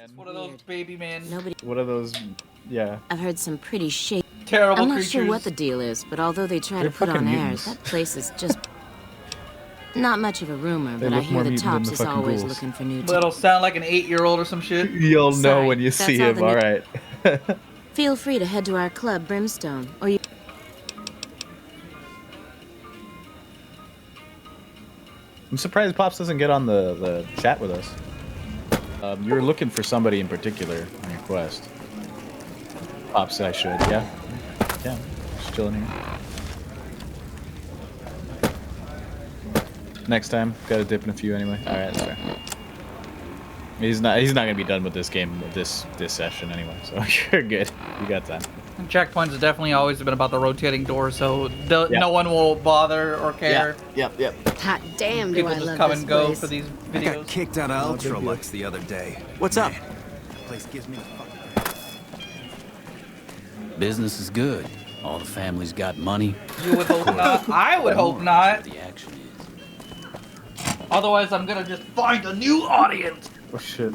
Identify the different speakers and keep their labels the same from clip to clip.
Speaker 1: It's one of those baby man.
Speaker 2: What are those? Yeah.
Speaker 3: I've heard some pretty
Speaker 1: terrible
Speaker 3: I'm not
Speaker 1: creatures.
Speaker 3: sure what the deal is, but although they try to put on airs, that place is just not much of a rumor. But I hear the Tops is always looking for new.
Speaker 1: That'll sound like an 8-year-old or some shit.
Speaker 2: You'll know when you see him. All right.
Speaker 3: Feel free to head to our club, Brimstone, or you.
Speaker 2: I'm surprised Pops doesn't get on the chat with us. You're looking for somebody in particular on your quest. Pops, I should. Yeah. Yeah. Just chilling here. Next time, gotta dip in a few anyway. All right, that's fair. He's not gonna be done with this game this session anyway, so you're good. You got time.
Speaker 1: Checkpoints have definitely always been about the rotating door, so no one will bother or care.
Speaker 2: Yep.
Speaker 3: Hot damn,
Speaker 1: People
Speaker 3: do I
Speaker 1: just
Speaker 3: love
Speaker 1: come
Speaker 3: this
Speaker 1: and go
Speaker 3: place.
Speaker 1: for these
Speaker 4: I
Speaker 1: videos.
Speaker 4: got kicked out of Ultralux the other day.
Speaker 5: What's up?
Speaker 4: The place gives me the fucking...
Speaker 5: Business is good. All the family's got money.
Speaker 1: You would hope not. I would hope not.
Speaker 5: The action is.
Speaker 1: Otherwise, I'm gonna just find a new audience.
Speaker 2: Oh shit.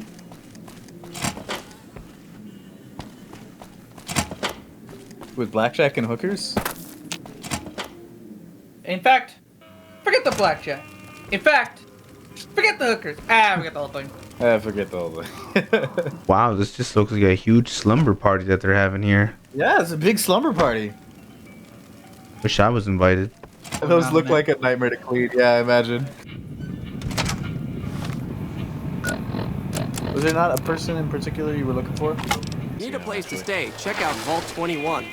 Speaker 2: With blackjack and hookers?
Speaker 1: In fact, forget the blackjack. In fact, forget the hookers. Forget the whole thing.
Speaker 2: Forget the whole thing.
Speaker 6: Wow, this just looks like a huge slumber party that they're having here.
Speaker 2: Yeah, it's a big slumber party.
Speaker 6: Wish I was invited.
Speaker 2: Those look like a nightmare to clean. Yeah, I imagine. Was there not a person in particular you were looking for?
Speaker 7: Need a place to stay. Check out Vault 21.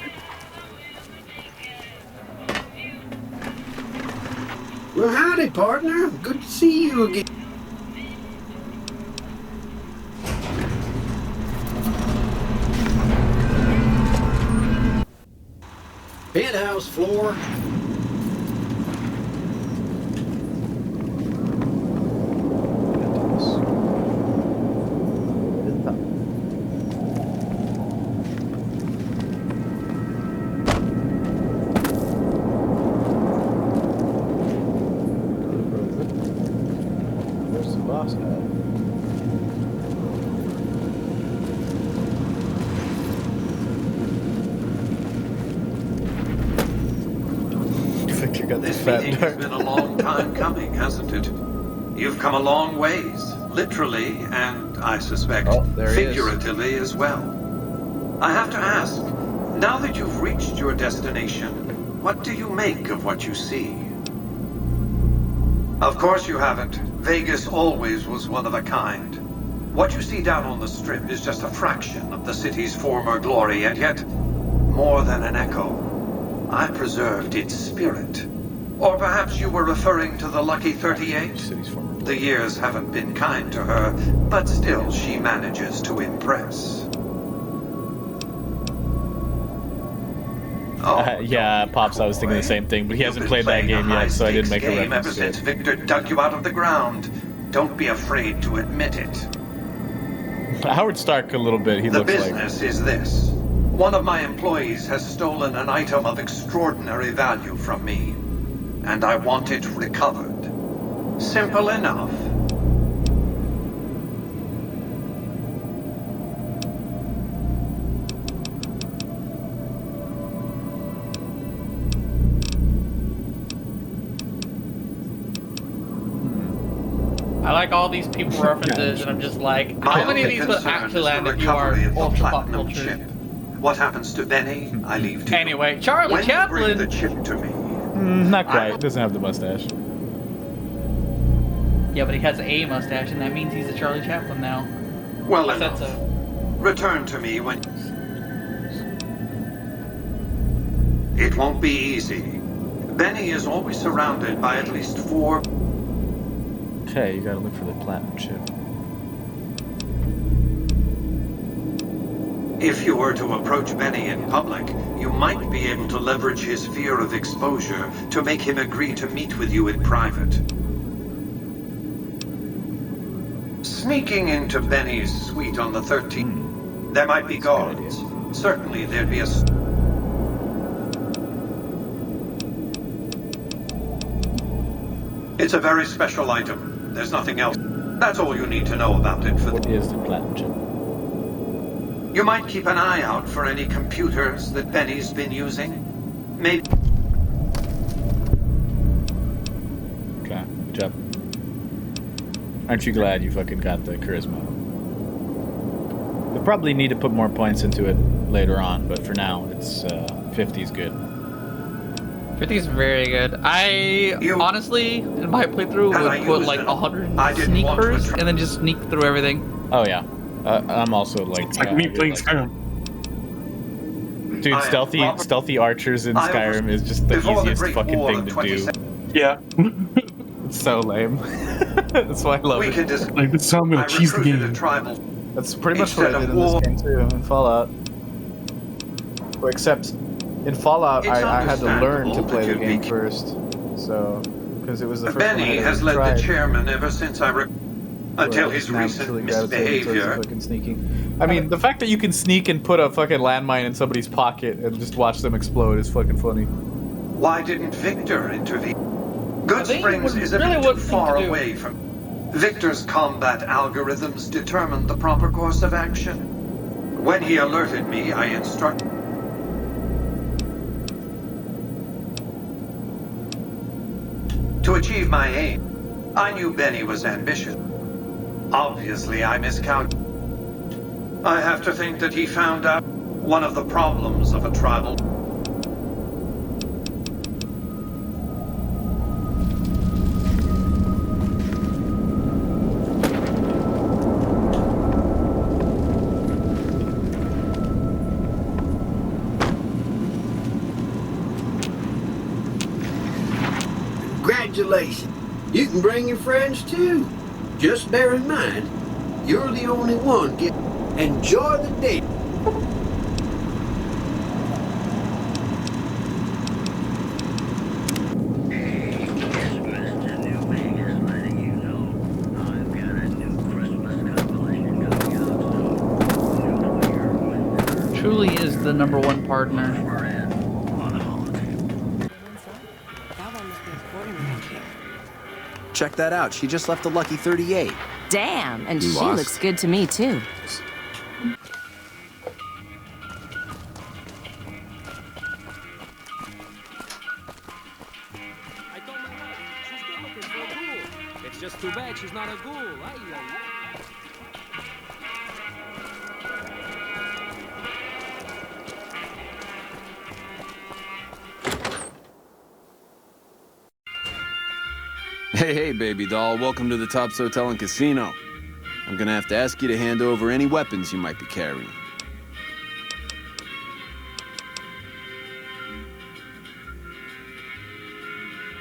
Speaker 8: Well, howdy, partner. Good to see you again. Penthouse floor.
Speaker 2: Where's the boss at?
Speaker 9: This meeting has been a long time coming, hasn't it? You've come a long ways, literally, and I suspect figuratively as well. I have to ask, now that you've reached your destination, what do you make of what you see? Of course you haven't. Vegas always was one of a kind. What you see down on the Strip is just a fraction of the city's former glory, and yet, more than an echo. I preserved its spirit. Or perhaps you were referring to the Lucky 38? The years haven't been kind to her, but still she manages to impress.
Speaker 2: Yeah, Pops, I was thinking the same thing, but he hasn't played that game yet, so I didn't make a reference
Speaker 9: ever
Speaker 2: to it.
Speaker 9: since Victor dug you out of the ground. Don't be afraid to admit it.
Speaker 2: Howard Stark a little bit, he looks like.
Speaker 9: The business is this. One of my employees has stolen an item of extraordinary value from me, and I want it recovered. Simple enough.
Speaker 1: I like all these people references, and I'm just like, how many of these would actually land if you are ultra pop culture?
Speaker 9: What happens to Benny, I leave to you.
Speaker 1: Anyway, Charlie Chaplin.
Speaker 9: Bring the chip to me.
Speaker 2: Not quite. Doesn't have the mustache.
Speaker 1: Yeah, but he has a mustache, and that means he's a Charlie Chaplin now.
Speaker 9: Well
Speaker 1: I said
Speaker 9: enough.
Speaker 1: so.
Speaker 9: Return to me when... It won't be easy. Benny is always surrounded by at least 4...
Speaker 2: Okay, you gotta look for the platinum chip.
Speaker 9: If you were to approach Benny in public, you might be able to leverage his fear of exposure to make him agree to meet with you in private. Sneaking into Benny's suite on the 13th, there might be guards. Certainly there'd be a... It's a very special item. There's nothing else. That's all you need to know about it for...
Speaker 2: What is the platinum chip?
Speaker 9: You might keep an eye out for any computers that Benny's been using. Maybe...
Speaker 2: Okay, good job. Aren't you glad you fucking got the charisma? We'll probably need to put more points into it later on, but for now, it's 50's good.
Speaker 1: 50's very good. Honestly, in my playthrough, would put like 100 sneak first, and then just sneak through everything.
Speaker 2: Oh yeah, I'm also like...
Speaker 10: It's like me playing Skyrim.
Speaker 2: Dude, stealthy archers in Skyrim is just the easiest fucking thing to do.
Speaker 10: Yeah.
Speaker 2: It's so lame. That's why I love it.
Speaker 10: Like, this is how I'm gonna cheese the game.
Speaker 2: That's pretty much what I did in this game too, in Fallout. Except, in Fallout, I had to learn to play the game first. So, because it was the first one I
Speaker 9: Benny has led the chairman ever since until his recent misbehavior.
Speaker 2: Fucking sneaking. I mean, the fact that you can sneak and put a fucking landmine in somebody's pocket and just watch them explode is fucking funny.
Speaker 9: Why didn't Victor intervene? Good Springs is a bit too far away from... Victor's combat algorithms determined the proper course of action. When he alerted me, I instructed... To achieve my aim, I knew Benny was ambitious. Obviously, I miscounted. I have to think that he found out one of the problems of a tribal...
Speaker 8: Congratulations. You can bring your friends too. Just bear in mind, you're the only one. Enjoy the day.
Speaker 1: Truly is the #1 partner.
Speaker 7: Check that out. She just left a lucky 38.
Speaker 3: Damn, and she looks good to me too.
Speaker 11: It's just too bad she's not a ghoul.
Speaker 5: Hey, baby doll. Welcome to the Tops Hotel and Casino. I'm gonna have to ask you to hand over any weapons you might be carrying.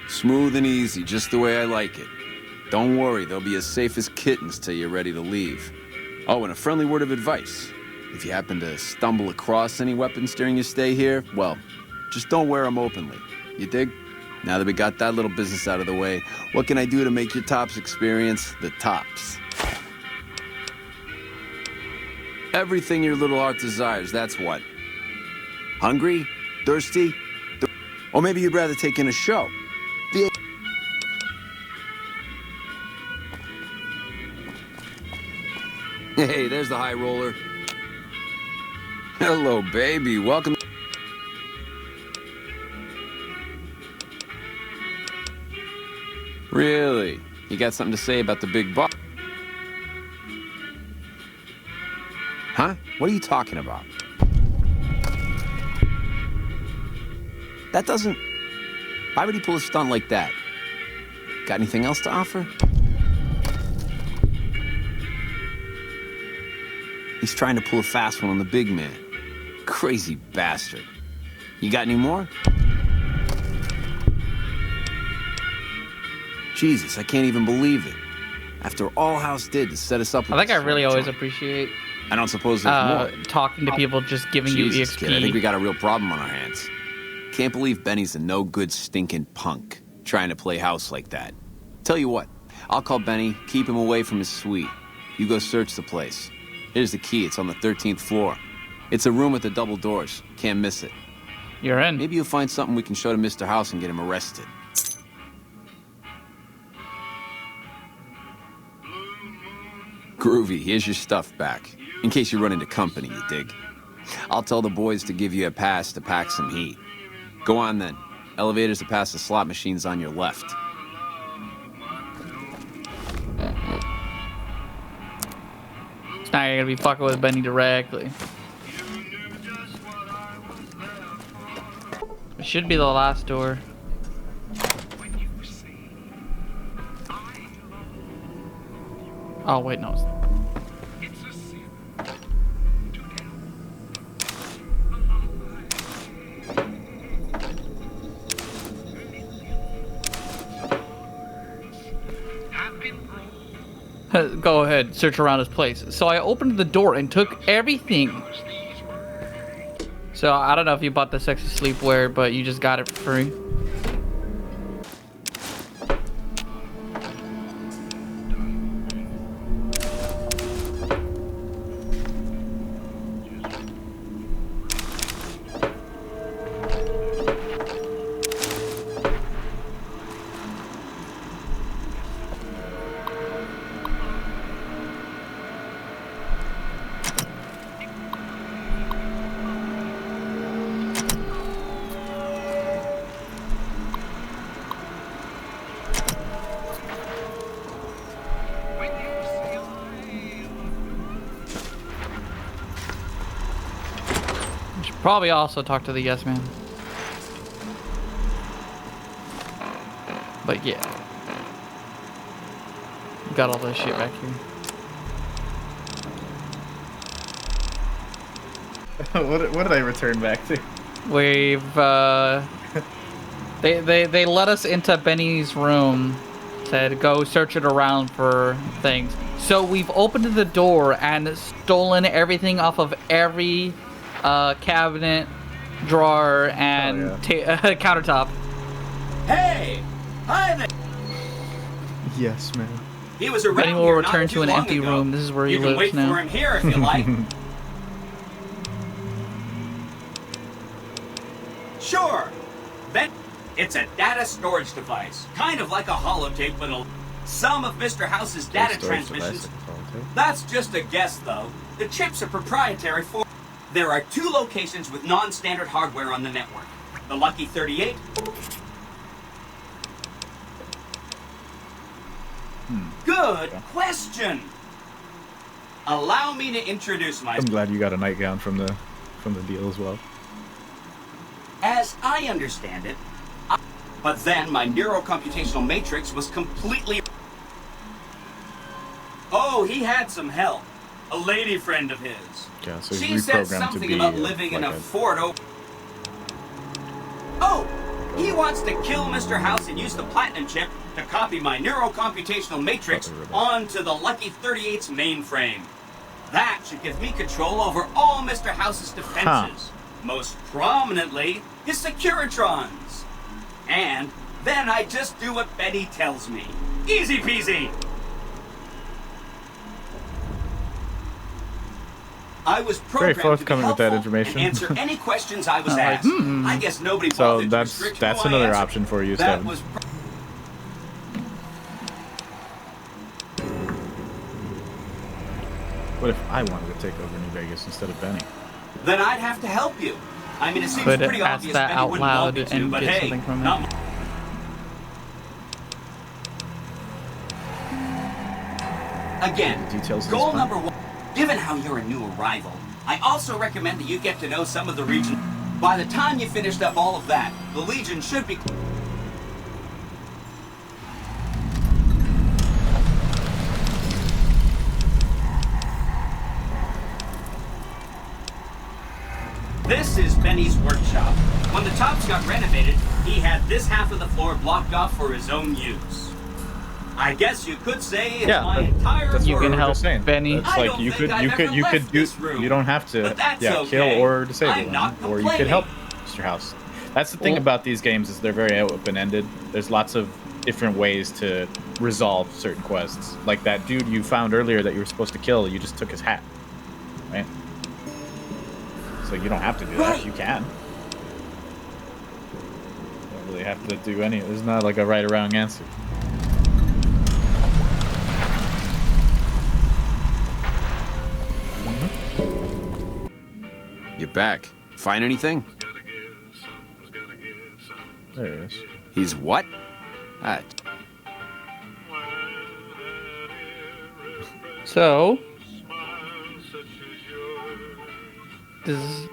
Speaker 5: Smooth and easy, just the way I like it. Don't worry, they'll be as safe as kittens till you're ready to leave. Oh, and a friendly word of advice. If you happen to stumble across any weapons during your stay here, well, just don't wear them openly. You dig? Now that we got that little business out of the way, what can I do to make your Tops experience the tops? Everything your little heart desires, that's what. Hungry? Thirsty? Or maybe you'd rather take in a show. Hey, there's the high roller. Hello, baby. Welcome. Really? You got something to say about the big boss? Huh? What are you talking about? That doesn't... Why would he pull a stunt like that? Got anything else to offer? He's trying to pull a fast one on the big man. Crazy bastard. You got any more? Jesus, I can't even believe it. After all House did to set us up with
Speaker 1: I think I really always appreciate
Speaker 5: I don't suppose there's more.
Speaker 1: talking to people just giving
Speaker 5: Jesus,
Speaker 1: you EXP.
Speaker 5: Kid, I think we got a real problem on our hands. Can't believe Benny's a no-good stinking punk trying to play house like that. Tell you what, I'll call Benny, keep him away from his suite. You go search the place. Here's the key, it's on the 13th floor. It's a room with the double doors. Can't miss it.
Speaker 1: You're in.
Speaker 5: Maybe you'll find something we can show to Mr. House and get him arrested. Groovy, here's your stuff back. In case you run into company, you dig. I'll tell the boys to give you a pass to pack some heat. Go on then. Elevators to pass the slot machines on your left.
Speaker 1: It's not gonna be fucking with Benny directly. It should be the last door. Oh wait, no. Go ahead, search around his place. So I opened the door and took everything. So I don't know if you bought the sexy sleepwear, but you just got it for free. Probably also talk to the yes man. But yeah. Got all this shit back here.
Speaker 2: What did I return back to?
Speaker 1: We've they let us into Benny's room, said go search it around for things. So we've opened the door and stolen everything off of every cabinet, drawer, and countertop.
Speaker 12: Hey! Hi there!
Speaker 2: Yes, man.
Speaker 12: He was around
Speaker 1: Benny will
Speaker 12: here
Speaker 1: return
Speaker 12: not
Speaker 1: to
Speaker 12: too
Speaker 1: an
Speaker 12: long
Speaker 1: empty
Speaker 12: ago.
Speaker 1: room. This is where he
Speaker 12: you can
Speaker 1: lives
Speaker 12: wait
Speaker 1: now.
Speaker 12: for him here if you like. Sure. It's a data storage device, kind of like a holotape, but some of Mr. House's data transmissions. That's just a guess, though. The chips are proprietary for. There are 2 locations with non-standard hardware on the network. The Lucky 38. Good question. Allow me to introduce myself.
Speaker 2: I'm glad you got a nightgown from the deal as well.
Speaker 12: As I understand it, but then my neurocomputational matrix was completely. Oh, he had some help. A lady friend of his.
Speaker 2: Yeah, so
Speaker 12: she said something about living in a fort. Oh, he wants to kill Mr. House and use the platinum chip to copy my neurocomputational matrix onto the Lucky 38's mainframe. That should give me control over all Mr. House's defenses. Most prominently, his Securitrons. And then I just do what Betty tells me. Easy peasy. I was
Speaker 2: very
Speaker 12: programmed to be
Speaker 2: forthcoming with that information.
Speaker 12: and answer any questions I was asked. I guess nobody
Speaker 2: So
Speaker 12: bothered to restrict
Speaker 2: that's
Speaker 12: who I
Speaker 2: another
Speaker 12: answered.
Speaker 2: option for you,
Speaker 12: That
Speaker 2: Steven.
Speaker 12: was
Speaker 2: What if I wanted to take over New Vegas instead of Benny?
Speaker 12: Then I'd have to help you. I mean, it seems
Speaker 1: Could
Speaker 12: pretty
Speaker 1: ask
Speaker 12: obvious
Speaker 1: that
Speaker 12: Betty
Speaker 1: out
Speaker 12: wouldn't want
Speaker 1: loud
Speaker 12: me to,
Speaker 1: and
Speaker 12: but
Speaker 1: get
Speaker 12: hey,
Speaker 1: something from it.
Speaker 12: not Again,
Speaker 2: Details of
Speaker 12: goal
Speaker 2: this plan.
Speaker 12: number 1. Given how you're a new arrival, I also recommend that you get to know some of the region. By the time you finished up all of that, the Legion should be. This is Benny's workshop. When the tops got renovated, he had this half of the floor blocked off for his own use. I guess you could say it's my entire
Speaker 2: That's
Speaker 1: You
Speaker 2: what
Speaker 1: can
Speaker 2: we were
Speaker 1: help
Speaker 2: just saying.
Speaker 1: Benny.
Speaker 2: It's
Speaker 12: I
Speaker 2: like
Speaker 12: don't
Speaker 2: you
Speaker 12: think
Speaker 2: could
Speaker 12: I've
Speaker 2: you
Speaker 12: ever
Speaker 2: could
Speaker 12: left this room,
Speaker 2: you don't have to
Speaker 12: but that's
Speaker 2: kill
Speaker 12: okay.
Speaker 2: or disable
Speaker 12: I'm not
Speaker 2: them, or you
Speaker 12: complaining.
Speaker 2: could help Mr. House. That's the thing about these games is they're very open-ended. There's lots of different ways to resolve certain quests. Like that dude you found earlier that you were supposed to kill, you just took his hat, right? So you don't have to do that. You can. You don't really have to do any. There's not like a right or wrong answer.
Speaker 5: You're back. Find anything?
Speaker 2: There it is.
Speaker 5: He's what? Ah,
Speaker 1: So, this is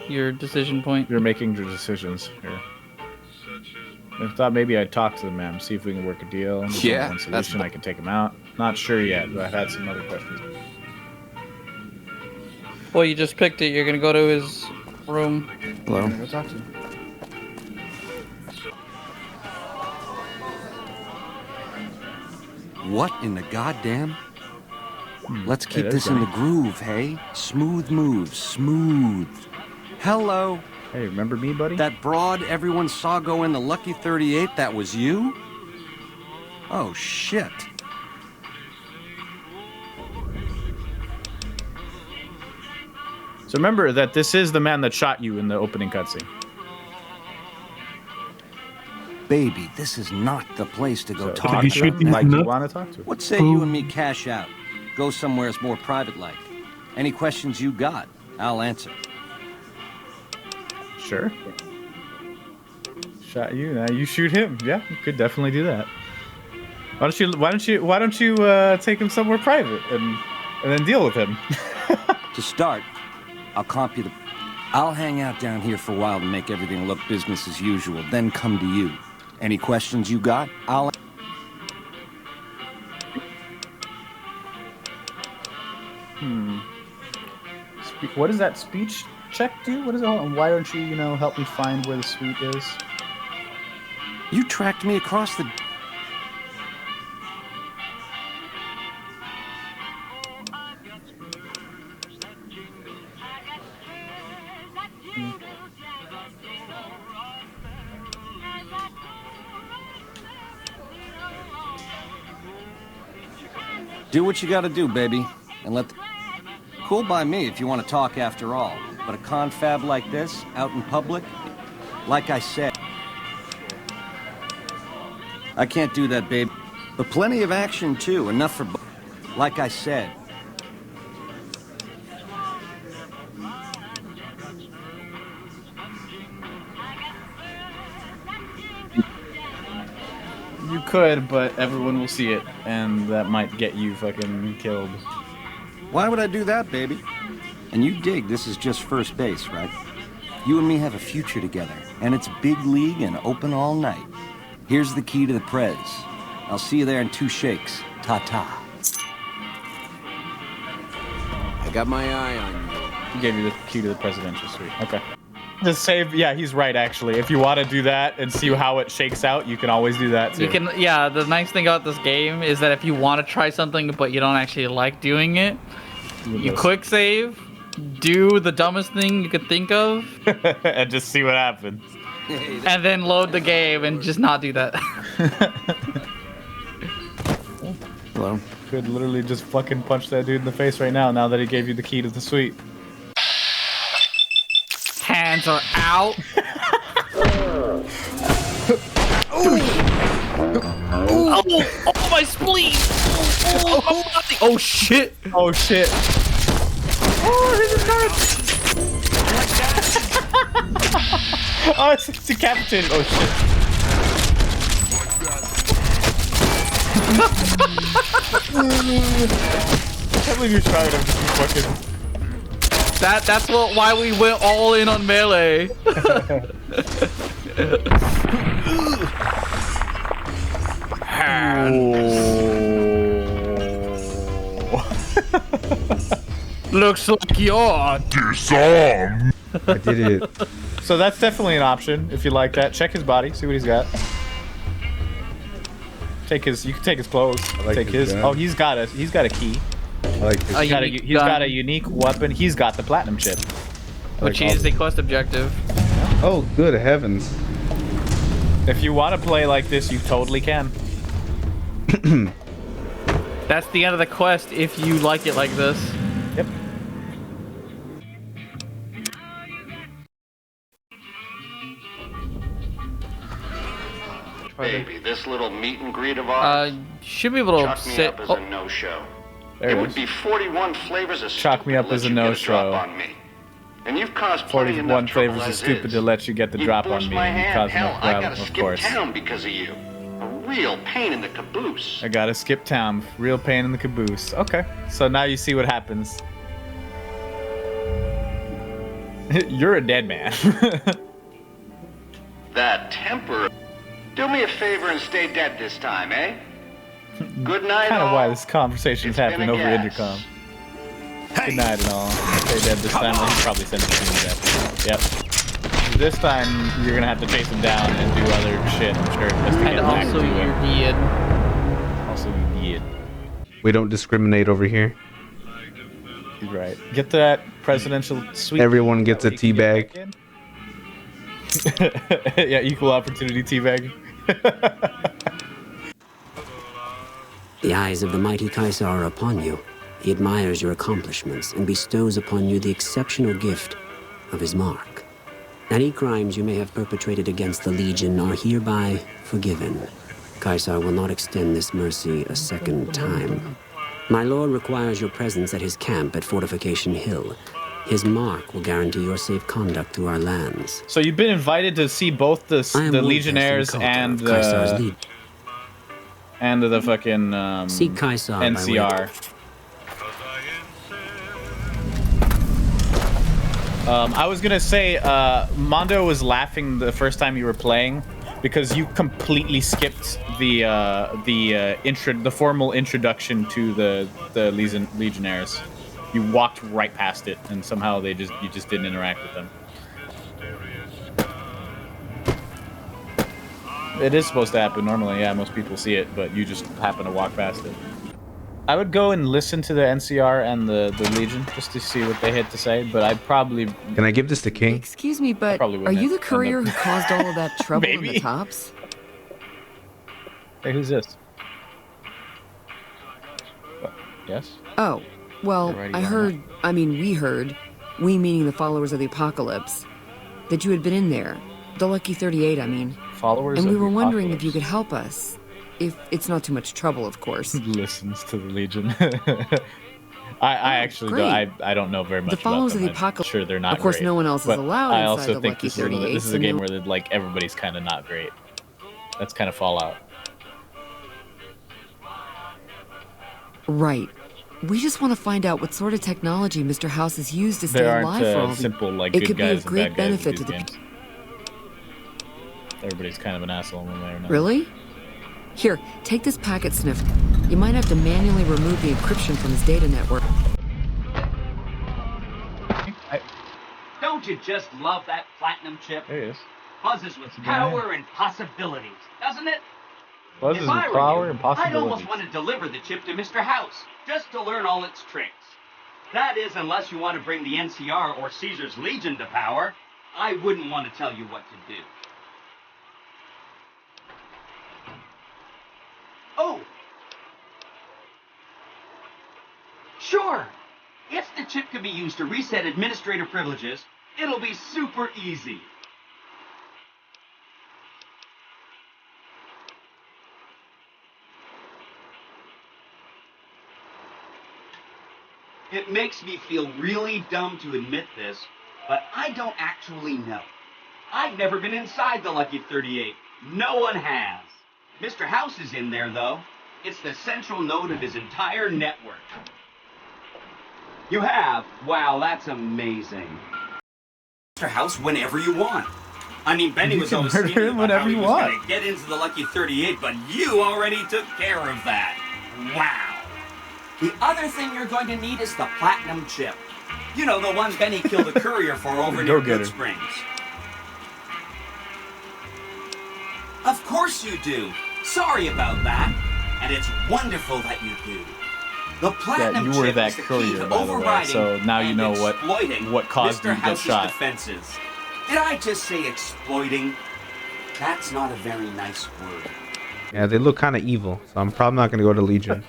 Speaker 1: your decision point.
Speaker 2: You're making your decisions here. I thought maybe I'd talk to the man, see if we can work a deal. There's only
Speaker 5: Yeah,
Speaker 2: one solution. I can take him out. Not sure yet, but I've had some other questions.
Speaker 1: Well, you just picked it. You're gonna go to his room.
Speaker 5: hello.
Speaker 2: I'm gonna go talk to him.
Speaker 7: What in the goddamn? Let's keep
Speaker 2: there's
Speaker 7: this in the
Speaker 2: Benny.
Speaker 7: groove, hey? Smooth moves, smooth. Hello.
Speaker 2: Hey, remember me, buddy?
Speaker 7: That broad everyone saw go in the Lucky 38, that was you? Oh, shit.
Speaker 2: So remember that this is the man that shot you in the opening cutscene.
Speaker 7: Baby, this is not the place to go
Speaker 2: So
Speaker 7: talk
Speaker 2: talk
Speaker 10: you
Speaker 2: to
Speaker 10: shoot
Speaker 2: him
Speaker 10: these
Speaker 2: like you
Speaker 10: nuts?
Speaker 2: want to talk to him.
Speaker 7: What say you and me cash out? Go somewhere more private-like. Any questions you got, I'll answer.
Speaker 2: Sure. Shot you, now you shoot him. Yeah, you could definitely do that. Why don't you take him somewhere private and then deal with him?
Speaker 7: To start, I'll comp you the... I'll hang out down here for a while to make everything look business as usual, then come to you. Any questions you got, I'll...
Speaker 2: What does that speech check do? What is it? And why don't you, help me find where the suite is?
Speaker 7: You tracked me across the... Do what you gotta do, baby. And let the... Cool by me if you want to talk after all. But a confab like this, out in public, like I said... I can't do that, babe. But plenty of action, too. Enough for... Like I said.
Speaker 2: You could, but everyone will see it, and that might get you fucking killed.
Speaker 7: Why would I do that, baby? And you dig this is just first base, right? You and me have a future together, and it's big league and open all night. Here's the key to the Prez. I'll see you there in 2 shakes. Ta-ta.
Speaker 5: I got my eye on you.
Speaker 2: He gave you the key to the presidential suite. Okay. The save, yeah, he's right, actually. If you want to do that and see how it shakes out, you can always do that, too.
Speaker 1: You can, yeah, the nice thing about this game is that if you want to try something but you don't actually like doing it, you quick save, do the dumbest thing you could think of,
Speaker 2: and just see what happens.
Speaker 1: and then load the game and just not do that.
Speaker 2: Hello. Could literally just fucking punch that dude in the face right now that he gave you the key to the suite.
Speaker 1: Hands are out. Oh, my spleen! Oh, my body! Oh, shit!
Speaker 2: Oh, shit. Oh, here's his card! Oh, it's decapitated. Oh, shit. I can't believe you're trying to fucking...
Speaker 1: That's why we went all in on melee. Looks like you're
Speaker 6: disarmed. I did it.
Speaker 2: So that's definitely an option if you like that. Check his body, see what he's got. You can take his clothes.
Speaker 6: Like
Speaker 2: take his.
Speaker 6: gun.
Speaker 2: Oh, he's got a key.
Speaker 6: I like this.
Speaker 2: He's got a unique weapon. He's got the platinum chip,
Speaker 1: which is the quest objective.
Speaker 6: Oh, good heavens!
Speaker 2: If you want to play like this, you totally can.
Speaker 1: That's the end of the quest if you like it like this.
Speaker 2: Yep.
Speaker 13: Baby, this little meet and greet of ours.
Speaker 1: Should be able to
Speaker 13: Chalk me
Speaker 1: sit.
Speaker 13: up as a no-show.
Speaker 2: There
Speaker 13: It
Speaker 2: it
Speaker 13: would
Speaker 2: is.
Speaker 13: be 41 flavors of
Speaker 2: Chalk me up as a no-show.
Speaker 13: on me. And you've caused plenty enough
Speaker 2: 41
Speaker 13: trouble
Speaker 2: flavors
Speaker 13: as
Speaker 2: is stupid
Speaker 13: is.
Speaker 2: to let you get the
Speaker 13: You
Speaker 2: drop on
Speaker 13: forced
Speaker 2: me
Speaker 13: my
Speaker 2: and you
Speaker 13: hand.
Speaker 2: cause
Speaker 13: Hell,
Speaker 2: enough
Speaker 13: I
Speaker 2: problem,
Speaker 13: gotta
Speaker 2: of
Speaker 13: skip
Speaker 2: course.
Speaker 13: town because of you. A real pain in the caboose.
Speaker 2: I gotta skip town. Real pain in the caboose. Okay, so now you see what happens. You're a dead man.
Speaker 13: That temper. Do me a favor and stay dead this time, eh? Good night,
Speaker 2: Kind of
Speaker 13: all.
Speaker 2: why this conversation is
Speaker 13: It's been
Speaker 2: happening
Speaker 13: a
Speaker 2: over
Speaker 13: gas.
Speaker 2: intercom. Good night and all. Stay dead this time. Well, he probably sent it to me that. Yep. This time you're gonna have to chase him down and do other shit, I'm sure, just to get
Speaker 1: And
Speaker 2: back
Speaker 1: also
Speaker 2: to
Speaker 1: you're
Speaker 2: him.
Speaker 1: dead.
Speaker 2: Also you dead.
Speaker 6: We don't discriminate over here.
Speaker 2: Right. Get that presidential suite.
Speaker 6: Everyone gets a tea bag.
Speaker 2: Yeah, equal opportunity teabag.
Speaker 14: The eyes of the mighty Kaiser are upon you. He admires your accomplishments and bestows upon you the exceptional gift of his mark. Any crimes you may have perpetrated against the Legion are hereby forgiven. Kaiser will not extend this mercy a second time. My lord requires your presence at his camp at Fortification Hill. His mark will guarantee your safe conduct through our lands.
Speaker 2: So you've been invited to see both the Legionnaires and the fucking
Speaker 14: See Kaiser by way of-
Speaker 2: NCR. I was gonna say, Mondo was laughing the first time you were playing because you completely skipped the formal introduction to the Legionnaires. You walked right past it, and somehow you just didn't interact with them. It is supposed to happen normally, yeah. Most people see it, but you just happen to walk past it. I would go and listen to the NCR and the Legion just to see what they had to say, but I'd probably...
Speaker 6: Can I give this to King?
Speaker 15: Excuse me, but are you the courier who caused all of that trouble in the tops?
Speaker 2: Hey, who's this? Yes?
Speaker 15: Oh, well, we heard, we meaning the followers of the apocalypse, that you had been in there. The Lucky 38, I mean.
Speaker 2: Followers
Speaker 15: And we
Speaker 2: of
Speaker 15: were
Speaker 2: the
Speaker 15: wondering if
Speaker 2: apocalypse.
Speaker 15: you could help us. If it's not too much trouble, of course.
Speaker 2: Listens to the Legion. I actually
Speaker 15: great.
Speaker 2: I don't know very much
Speaker 15: The followers
Speaker 2: about
Speaker 15: of
Speaker 2: them.
Speaker 15: the apocalypse.
Speaker 2: I'm sure they're not
Speaker 15: Of course,
Speaker 2: great,
Speaker 15: no one else is
Speaker 2: but
Speaker 15: allowed
Speaker 2: I
Speaker 15: inside
Speaker 2: also
Speaker 15: the
Speaker 2: think
Speaker 15: Lucky
Speaker 2: this is
Speaker 15: 38,
Speaker 2: a game
Speaker 15: so
Speaker 2: where like everybody's kind of not great. That's kind of Fallout.
Speaker 15: Right. We just want to find out what sort of technology Mr. House has used to stay
Speaker 2: There
Speaker 15: alive
Speaker 2: aren't
Speaker 15: for all
Speaker 2: simple like
Speaker 15: It
Speaker 2: good
Speaker 15: could be
Speaker 2: guys
Speaker 15: of
Speaker 2: and
Speaker 15: great
Speaker 2: bad guys in
Speaker 15: benefit
Speaker 2: these
Speaker 15: to the
Speaker 2: games. Everybody's kind of an asshole one way or another.
Speaker 15: Really? Here, take this packet sniff. You might have to manually remove the encryption from his data network.
Speaker 12: Don't you just love that platinum chip?
Speaker 2: There he is.
Speaker 12: Buzzes with power and possibilities, doesn't it?
Speaker 2: Buzzes
Speaker 12: If
Speaker 2: with
Speaker 12: I were
Speaker 2: power
Speaker 12: you,
Speaker 2: and
Speaker 12: I'd
Speaker 2: possibilities.
Speaker 12: almost want to deliver the chip to Mr. House, just to learn all its tricks. That is, unless you want to bring the NCR or Caesar's Legion to power. I wouldn't want to tell you what to do. Oh! Sure! If the chip can be used to reset administrator privileges, it'll be super easy. It makes me feel really dumb to admit this, but I don't actually know. I've never been inside the Lucky 38. No one has. Mr. House is in there, though. It's the central node of his entire network. You have? Wow, that's amazing. Mr. House whenever you want. I mean, Benny
Speaker 2: You
Speaker 12: was
Speaker 2: can
Speaker 12: always
Speaker 2: murder
Speaker 12: scheming
Speaker 2: him
Speaker 12: about
Speaker 2: whenever
Speaker 12: how he
Speaker 2: you
Speaker 12: was
Speaker 2: want.
Speaker 12: going to get into the Lucky 38, but you already took care of that. Wow. The other thing you're going to need is the platinum chip. You know, the one Benny killed a courier for over near
Speaker 2: Go-getter.
Speaker 12: Good Springs. Of course you do. Sorry about that. And it's wonderful that you do. The platinum
Speaker 2: Yeah, you were
Speaker 12: chip
Speaker 2: that
Speaker 12: is the key
Speaker 2: courier,
Speaker 12: to
Speaker 2: by the way,
Speaker 12: overriding
Speaker 2: so now you
Speaker 12: and
Speaker 2: know
Speaker 12: exploiting
Speaker 2: what caused
Speaker 12: Mr.
Speaker 2: you to get
Speaker 12: House's
Speaker 2: shot.
Speaker 12: defenses. Did I just say exploiting? That's not a very nice word.
Speaker 6: Yeah, they look kind of evil, so I'm probably not going to go to Legion.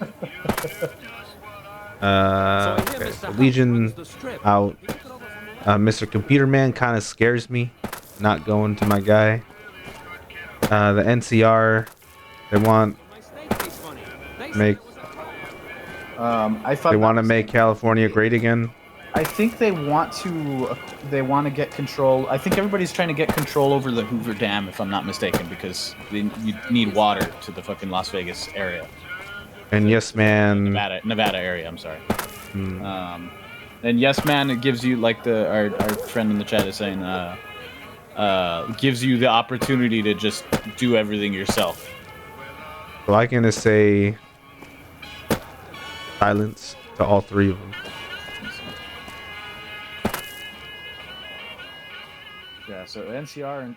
Speaker 6: Okay, so Legion out. Mr. Computer Man kind of scares me. Not going to my guy. The NCR, they want
Speaker 2: I thought
Speaker 6: they want to make California great again.
Speaker 2: I think they want to get control. I think everybody's trying to get control over the Hoover Dam, if I'm not mistaken, because you need water to the fucking Las Vegas area.
Speaker 6: And Yes Man,
Speaker 2: Nevada area. I'm sorry. And Yes Man, it gives you like our friend in the chat is saying, gives you the opportunity to just do everything yourself.
Speaker 6: So I can just say silence to all three of them.
Speaker 2: Yeah. So NCR and.